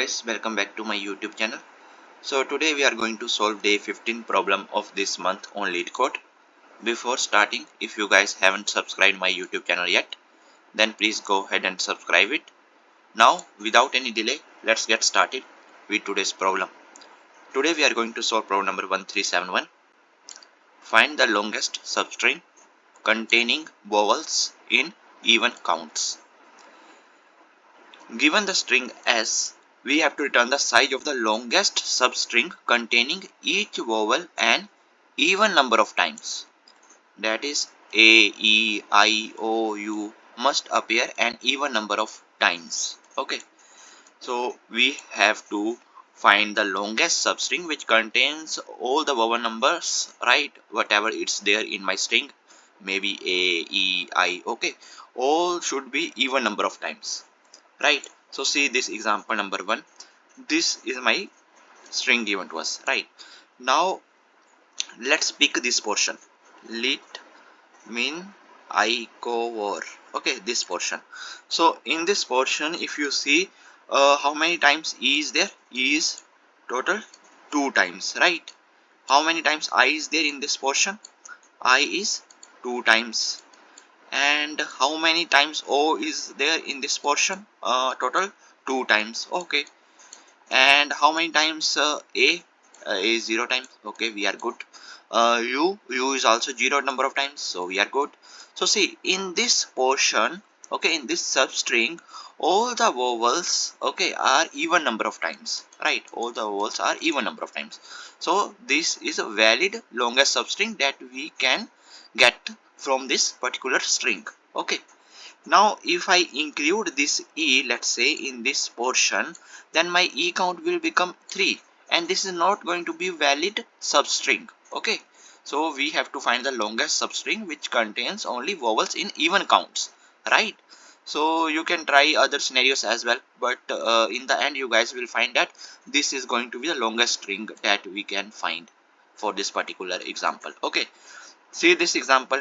guys, welcome back to my YouTube channel. So today we are going to solve day 15 problem of this month on Leetcode. Before starting, if you guys haven't subscribed my YouTube channel yet, then please go ahead and subscribe it. Now without any delay, let's get started with today's problem. Today we are going to solve problem number 1371. Find the longest substring containing vowels in even counts. Given the string S, we have to return the size of the longest substring containing each vowel an even number of times. That is A, E, I, O, U must appear an even number of times. Okay. So we have to find the longest substring which contains all the vowel numbers, right? Whatever it's there in my string, maybe A, E, I, okay. All should be even number of times. Right, so see this example number 1. This is my string given to us. Right, now let's pick this portion. Lit mean I cover. Okay, this portion. So in this portion, if you see how many times E is there? E is total 2 times. Right, how many times I is there in this portion? I is 2 times. And how many times O is there in this portion? Total 2 times. Okay. And how many times A? Is 0 times. Okay, we are good. U is also 0 number of times, so we are good. So see, in this portion, okay, in this substring, all the vowels, okay, are even number of times. Right, all the vowels are even number of times. So this is a valid longest substring that we can get from this particular string. Okay, now if I include this E, let's say in this portion, then my E count will become 3, and this is not going to be valid substring. Okay, so we have to find the longest substring which contains only vowels in even counts. Right, so you can try other scenarios as well, but in the end you guys will find that this is going to be the longest string that we can find for this particular example. Okay, see this example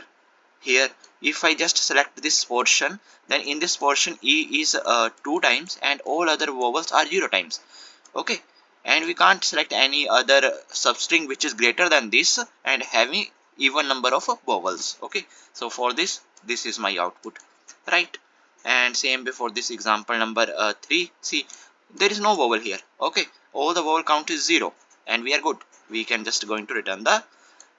here. If I just select this portion, then in this portion E is 2 times and all other vowels are 0 times. Okay, and we can't select any other substring which is greater than this and having even number of vowels. Okay, so for this is my output. Right, and same before this example number 3. See, there is no vowel here. Okay, all the vowel count is 0 and we are good. We can just going to return the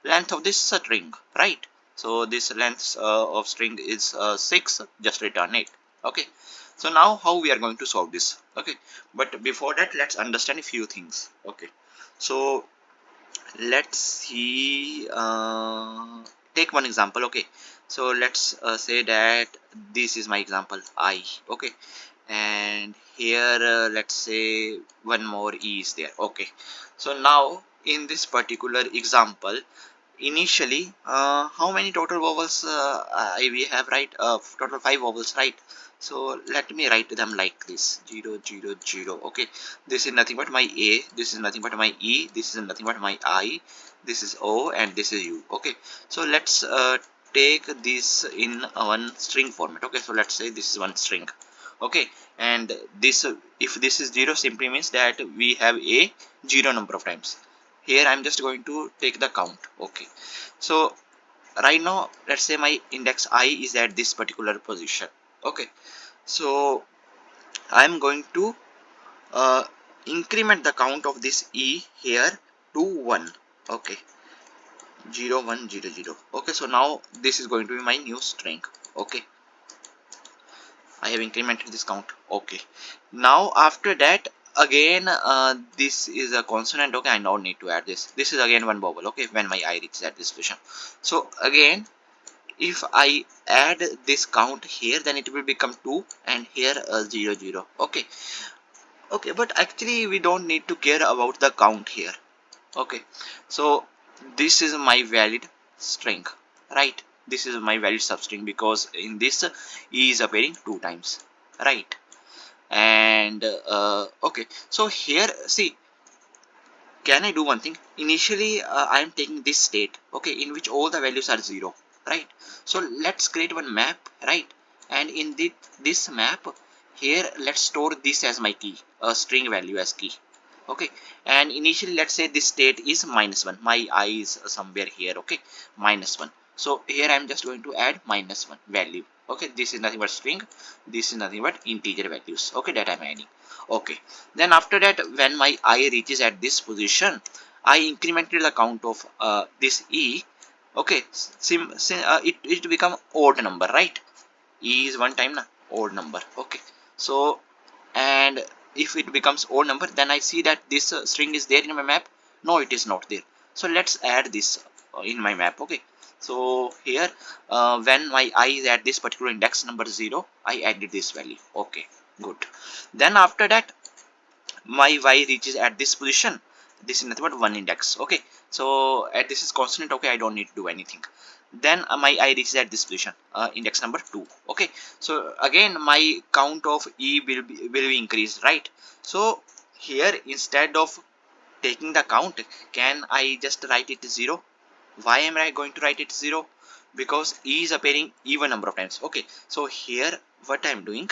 length of this string. Right, so this length of string is 6, just return it. Okay, so now how we are going to solve this? Okay, but before that let's understand a few things. Okay, so let's see, take one example. Okay, so let's say that this is my example I. Okay, and here let's say one more E is there. Okay, so now in this particular example, initially how many total vowels we have? Right, total 5 vowels. Right, so let me write them like this: 0 0 0. Okay, this is nothing but my A, this is nothing but my E, this is nothing but my I, this is O, and this is U. Okay, so let's take this in one string format. Okay, so let's say this is one string. Okay, and this if this is 0, simply means that we have a 0 number of times. Here I'm just going to take the count. Okay, so right now let's say my index I is at this particular position. Okay, so I'm going to uh, increment the count of this E here to 1. Okay, 0 1 0 0. Okay, so now this is going to be my new string. Okay, I have incremented this count. Okay, now after that again this is a consonant. Okay, I now need to add this. This is again one vowel. Okay, when my I reaches at this position. So again, if I add this count here, then it will become 2, and here 0 0. Okay, okay, but actually we don't need to care about the count here. Okay, so this is my valid string. Right, this is my valid substring because in this E is appearing 2 times. Right, and okay, so here see, can I do one thing? Initially I am taking this state, okay, in which all the values are 0. Right, so let's create one map. Right, and in this map, here let's store this as my key, a string value as key. Okay, and initially let's say this state is -1, my I is somewhere here. Okay, -1. So here I'm just going to add -1 value. Okay, this is nothing but string, this is nothing but integer values. Okay, that I'm adding. Okay, then after that, when my I reaches at this position, I incremented the count of this E. Okay, it become odd number, right? E is one time na odd number. Okay, so, and if it becomes odd number, then I see that this string is there in my map. No, it is not there. So let's add this in my map. Okay, so here when my I is at this particular index number 0, I added this value. Okay, good. Then after that, my Y reaches at this position, this is nothing but one index. Okay, so at this is constant. Okay, I don't need to do anything. Then my I reaches at this position, index number 2. Okay, so again my count of E will be increased, right? So here, instead of taking the count, can I just write it 0? Why am I going to write it 0? Because E is appearing even number of times. Okay, so here what I am doing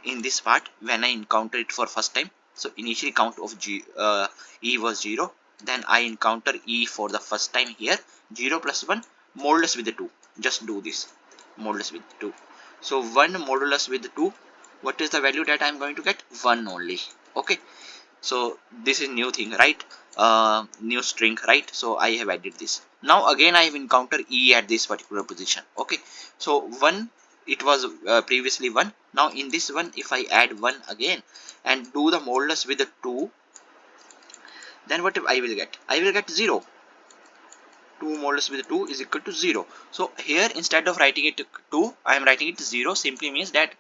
in this part, when I encounter it for first time, so initially count of E was 0, then I encounter E for the first time here, 0 plus 1 modulus with the 2. Just do this, modulus with 2. So 1 modulus with 2, what is the value that I am going to get? 1 only. Okay, so this is new thing, right? New string, right? So I have added this. Now again I have encountered E at this particular position. Okay, so 1, it was previously 1. Now in this one, if I add 1 again and do the modulus with the 2, then what I will get? I will get 0. 2 modulus with 2 is equal to 0. So here, instead of writing it 2, I am writing it 0. Simply means that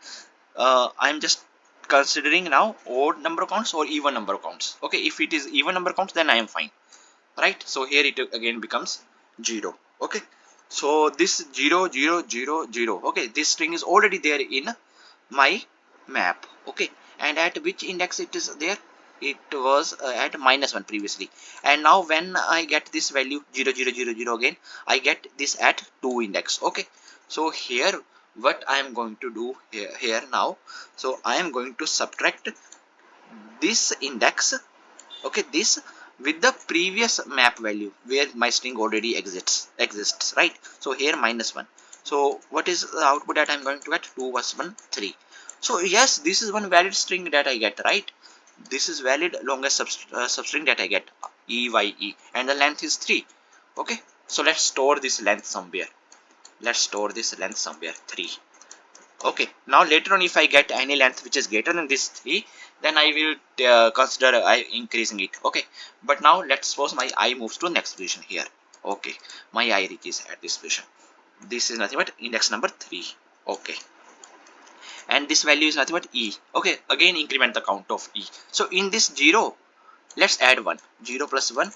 I am just considering now odd number counts or even number counts. Okay, if it is even number counts, then I am fine, right? So here it again becomes 0. Okay, so this 0 0 0 0. Okay, this string is already there in my map. Okay, and at which index it is there? It was at -1 previously, and now when I get this value 0 0 0 0 again, I get this at 2 index. Okay, so here what I am going to do here now, so I am going to subtract this index, okay, this with the previous map value where my string already exists, right? So here -1. So what is the output that I'm going to get? 2 plus 1 3. So yes, this is one valid string that I get, right? This is valid longest substring that I get, EYE, and the length is 3. Okay, so let's store this length somewhere. Let's store this length somewhere, 3. Okay, now later on, if I get any length which is greater than this 3, then I will consider increasing it. Okay, but now let's suppose my I moves to next position here. Okay, my I reaches at this position. This is nothing but index number 3. Okay, and this value is nothing but E. Okay, again increment the count of E. So in this 0, let's add 1. 0 plus 1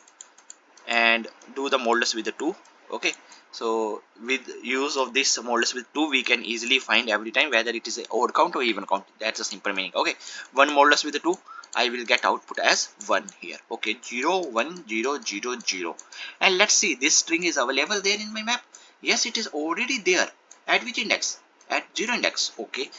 and do the modulus with the 2. Okay, so with use of this modulus with 2, we can easily find every time whether it is a odd count or even count. That's a simple meaning. Okay, 1 modulus with the 2, I will get output as 1 here. Okay, 0 1 0 0 0. And let's see, this string is available there in my map. Yes, it is already there. At which index? At 0 index. Okay,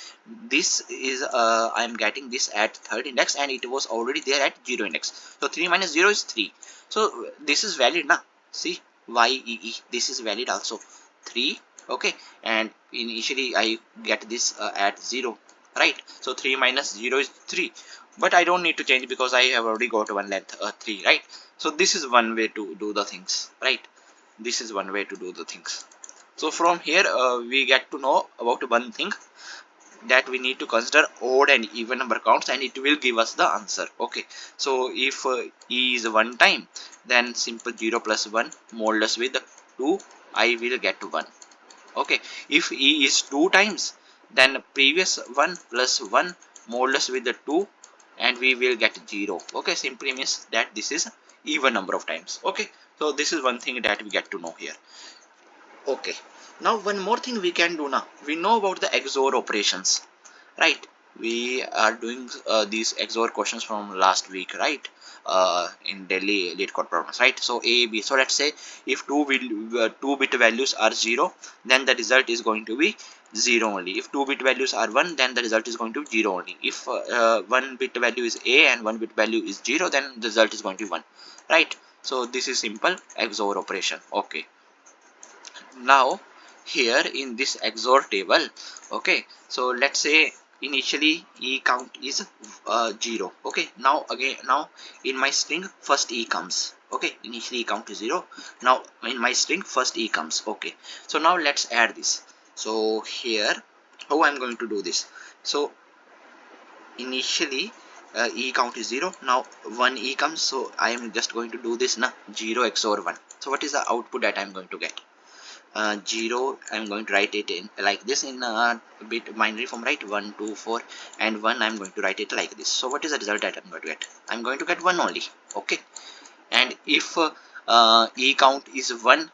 this is I am getting this at 3rd index, and it was already there at 0 index. So 3 minus 0 is 3. So this is valid now. See, YEE, this is valid also, 3. Okay, and initially I get this at 0, right? So 3 minus 0 is 3, but I don't need to change because I have already got one length 3, right? So this is one way to do the things, right? This is one way to do the things. So from here we get to know about one thing, that we need to consider odd and even number counts, and it will give us the answer. Okay, so if E is one time, then simple 0 plus 1 modulus with 2, I will get 1. Okay, if E is 2 times, then previous 1 plus 1 modulus with the 2, and we will get 0. Okay, simply means that this is even number of times. Okay, so this is one thing that we get to know here. Okay, now one more thing we can do now. We know about the XOR operations, right? We are doing these XOR questions from last week, right? In Delhi Leetcode problems, right? So A, B. So let's say if two bit values are 0, then the result is going to be 0 only. If 2 bit values are 1, then the result is going to be 0 only. If 1 bit value is A and 1 bit value is 0, then the result is going to be 1, right? So this is simple XOR operation. Okay, now here in this XOR table, okay, so let's say initially E count is 0. Okay, now again, now in my string first E comes. Okay, initially E count is 0. Now in my string first E comes. Okay, so now let's add this. So here, how I'm going to do this? So initially E count is 0. Now 1 E comes, so I am just going to do this now, 0 XOR 1. So what is the output that I'm going to get? 0, I'm going to write it in like this in bit binary form, right? 1 2 4 and 1, I'm going to write it like this. So what is the result that I'm going to get? I'm going to get 1 only. Okay, and if E count is 1,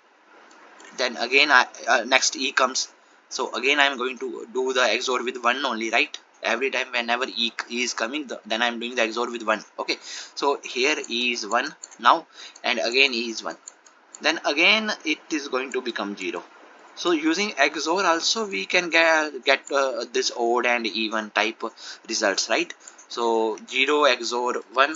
then again next E comes, so again I'm going to do the XOR with 1 only, right? Every time whenever E is coming, then I'm doing the XOR with 1. Okay, so here E is 1 now, and again E is 1, then again it is going to become 0. So using XOR also we can get this odd and even type results, right? So 0 XOR 1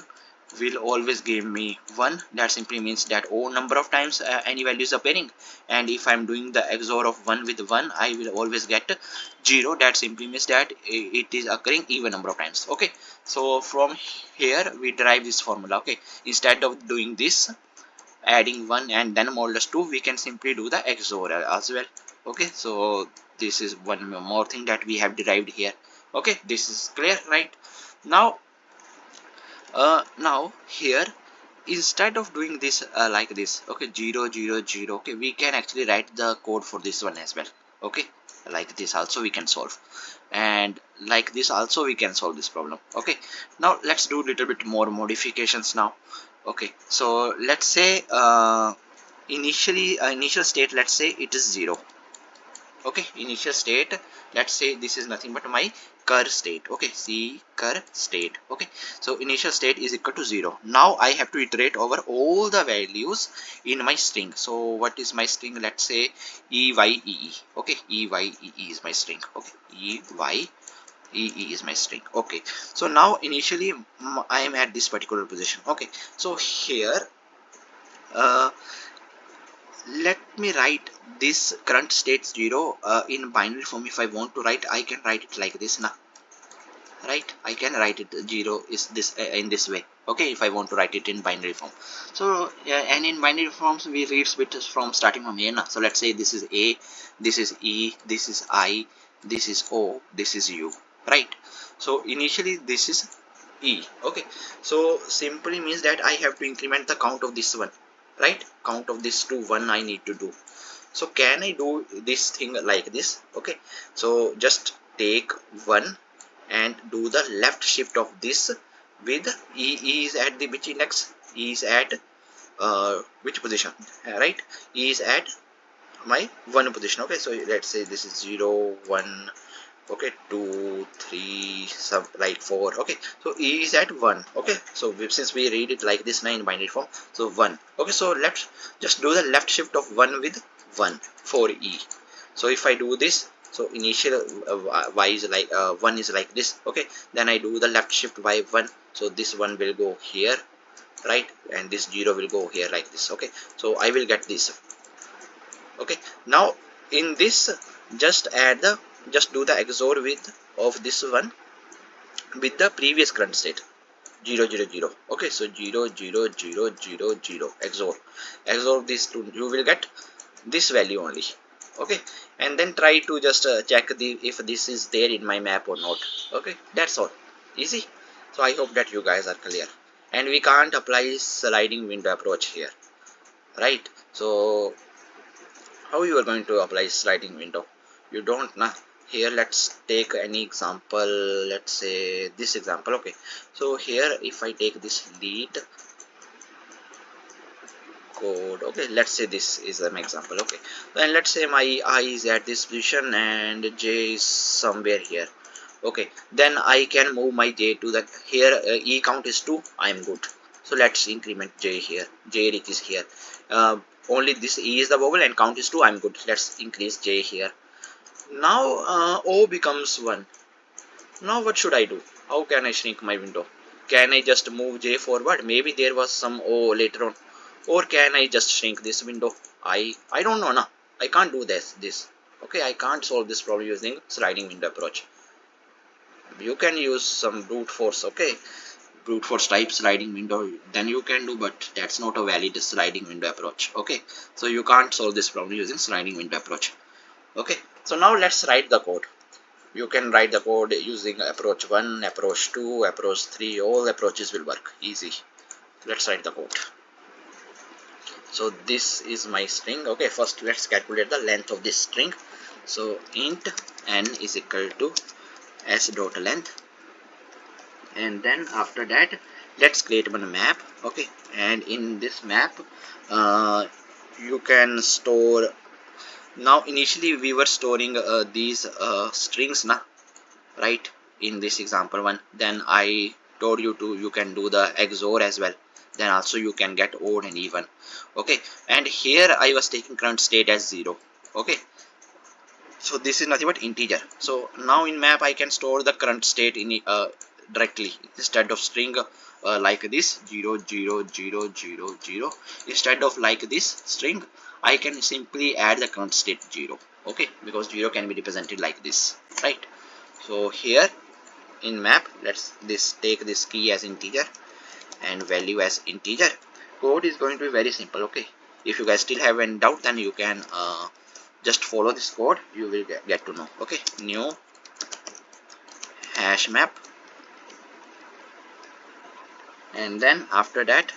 will always give me 1. That simply means that odd number of times any value is appearing, and if I'm doing the XOR of 1 with 1, I will always get 0. That simply means that it is occurring even number of times. Okay, so from here we derive this formula. Okay, instead of doing this adding 1 and then modulus 2, we can simply do the XOR as well. Okay, so this is one more thing that we have derived here. Okay, this is clear, right? Now now here, instead of doing this like this, okay, 0 0 0, okay, we can actually write the code for this one as well. Okay, like this also we can solve, and like this also we can solve this problem. Okay, now let's do a little bit more modifications now. Okay, so let's say initial state, let's say it is 0. Okay, initial state, let's say this is nothing but my cur state. Okay, c cur state. Okay, so initial state is equal to 0. Now I have to iterate over all the values in my string. So what is my string? Let's say EYEE. Okay, EYEE is my string. Okay, EYEE is my string. Okay, so now initially I am at this particular position. Okay, so here uh, let me write this current state 0 in binary form. If I want to write, I can write it like this now, right? I can write it 0 is this in this way. Okay, if I want to write it in binary form. So and in binary forms we read bits from starting from here now. So let's say this is A, this is E, this is I, this is O, this is U, right? So initially this is E. Okay, so simply means that I have to increment the count of this one, right? Count of this to 1 I need to do. So can I do this thing like this? Okay, so just take 1 and do the left shift of this with E is at the which index? E is at which position, right? E is at my 1 position. Okay, so let's say this is 0 1, okay, 2 3 some like 4. Okay, so E is at 1. Okay, so since we read it like this now in binary form, so 1. Okay, so let's just do the left shift of 1 with 1 for E. So if I do this, so initial y is like 1 is like this. Okay, then I do the left shift by 1, so this one will go here, right, and this 0 will go here like this. Okay, so I will get this. Okay, now in this just do the XOR with of this one with the previous current state 0 0 0. Okay, so 0 0 0 0 0 XOR these two, you will get this value only. Okay, and then try to just check if this is there in my map or not. Okay, that's all, easy. So I hope that you guys are clear, and we can't apply sliding window approach here, right? So how you are going to apply sliding window? You don't know. Here let's take any example. Let's say this example. Okay, so here if I take this lead code, okay, let's say this is an example. Okay, then let's say my I is at this position and J is somewhere here. Okay, then I can move my J to that here. E count is 2, I am good. So let's increment J here. J reach is here. Only this E is the vowel and count is 2, I'm good. Let's increase J here. Now O becomes 1. Now what should I do? How can I shrink my window? Can I just move J forward? Maybe there was some O later on. Or can I just shrink this window? I don't know now. I can't do this. Okay, I can't solve this problem using sliding window approach. You can use some brute force, okay? Brute force type sliding window, then you can do, but that's not a valid sliding window approach, okay? So you can't solve this problem using sliding window approach, okay? So now let's write the code. You can write the code using approach 1, approach 2, approach 3, all approaches will work easy. Let's write the code. So this is my string, okay? First let's calculate the length of this string. So int n is equal to s dot length, and then after that let's create one map, okay? And in this map you can store. Now initially we were storing these strings now, right, in this example one. Then I told you to you can do the XOR as well, then also you can get odd and even, okay? And here I was taking current state as 0, okay? So this is nothing but integer. So now in map I can store the current state in directly instead of string like this 0 0 0 0 0. Instead of like this string I can simply add the current state 0, okay? Because 0 can be represented like this, right? So here in map let's take this key as integer and value as integer. Code is going to be very simple, okay? If you guys still have any doubt, then you can just follow this code, you will get to know, okay? New hash map, and then after that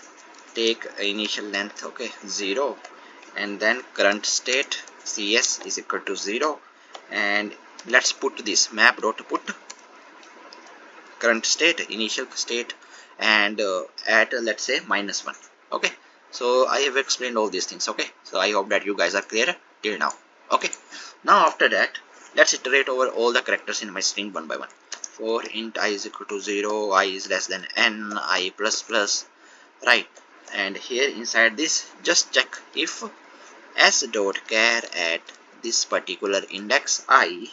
take initial length, okay, 0, and then current state cs is equal to 0, and let's put this map dot put current state initial state and at let's say -1, okay? So I have explained all these things, okay? So I hope that you guys are clear till now, okay? Now after that let's iterate over all the characters in my string one by one. For int I is equal to 0, I is less than n, I plus plus, right? And here inside this just check if s dot char at this particular index I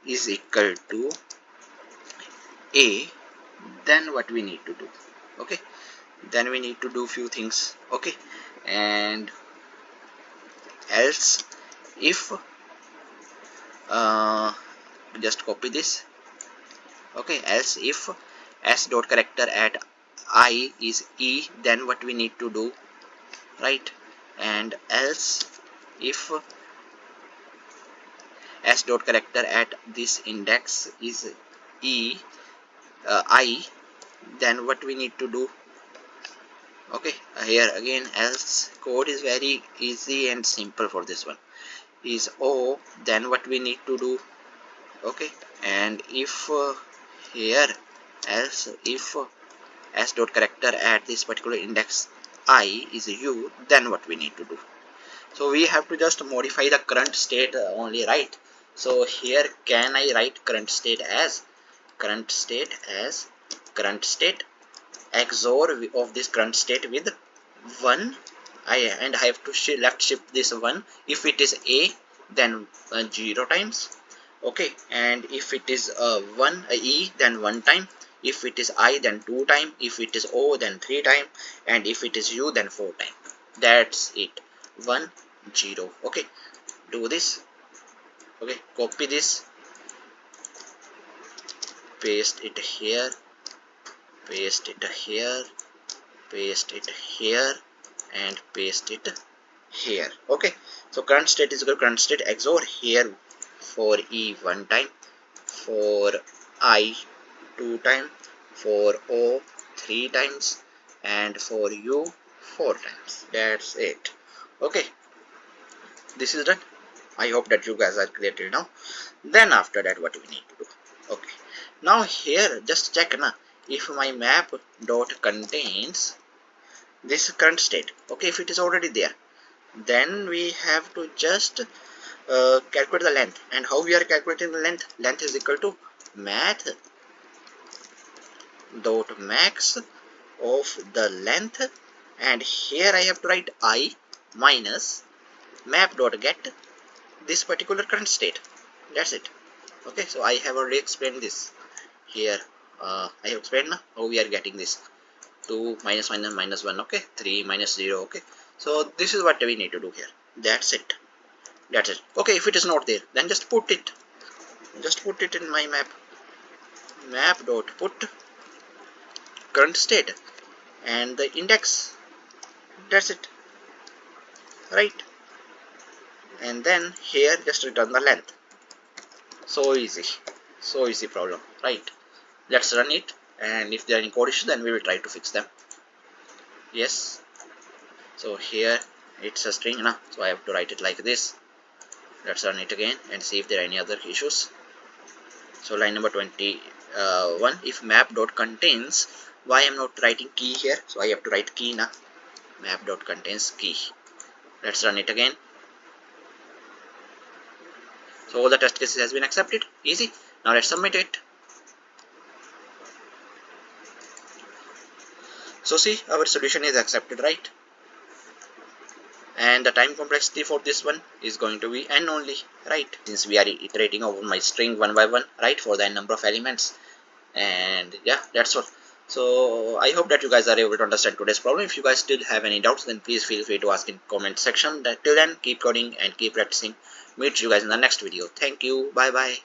is equal to a, then what we need to do, okay? Then we need to do few things, okay? And else if just copy this, okay? Else if s dot character at I is e, then what we need to do, right? And else if s dot character at this index is e I, then what we need to do, okay? Here again else code is very easy and simple for this one. Is o, then what we need to do, okay? And if here else if s dot character at this particular index I is u, then what we need to do. So we have to just modify the current state only, right? So here can I write current state as current state XOR of this current state with 1, and I have to left shift this 1. If it is a, then 0 times, okay? And if it is 1 e, then 1 time. If it is I, then 2 time. If it is o, then 3 time. And if it is u, then 4 time. That's it. 1 0, okay? Do this, okay? Copy this, paste it here, paste it here, paste it here, and paste it here, okay? So current state is equal to current state XOR here for e 1 time, for I 2 time, for o 3 times, and for u 4 times. That's it, okay? This is done. I hope that you guys are clear till now. Then after that what we need to do, okay? Now here just check na, if my map dot contains this current state, okay? If it is already there, then we have to just calculate the length. And how we are calculating the length? Length is equal to math dot max of the length, and here I have to write I minus map dot get this particular current state. That's it. Okay, so I have already explained this here. I have explained how we are getting this 2 minus minus minus 1. Okay, 3 minus 0. Okay, so this is what we need to do here. That's it. That's it. Okay, if it is not there, then just put it. Just put it in my map. Map dot put current state and the index. That's it. Right. And then here just return the length. So easy. So easy problem. Right. Let's run it. And if there are any code issues, then we will try to fix them. Yes. So here it's a string now. So I have to write it like this. Let's run it again and see if there are any other issues. So line number 21, if map dot contains, why I'm not writing key here? So I have to write key now. Map dot contains key. Let's run it again. So all the test cases has been accepted. Easy. Now let's submit it. So see, our solution is accepted, right? And the time complexity for this one is going to be n only, right? Since we are iterating over my string one by one, right, for the n number of elements. And yeah, that's all. So I hope that you guys are able to understand today's problem. If you guys still have any doubts, then please feel free to ask in comment section. Till then, keep coding and keep practicing. Meet you guys in the next video. Thank you. Bye bye.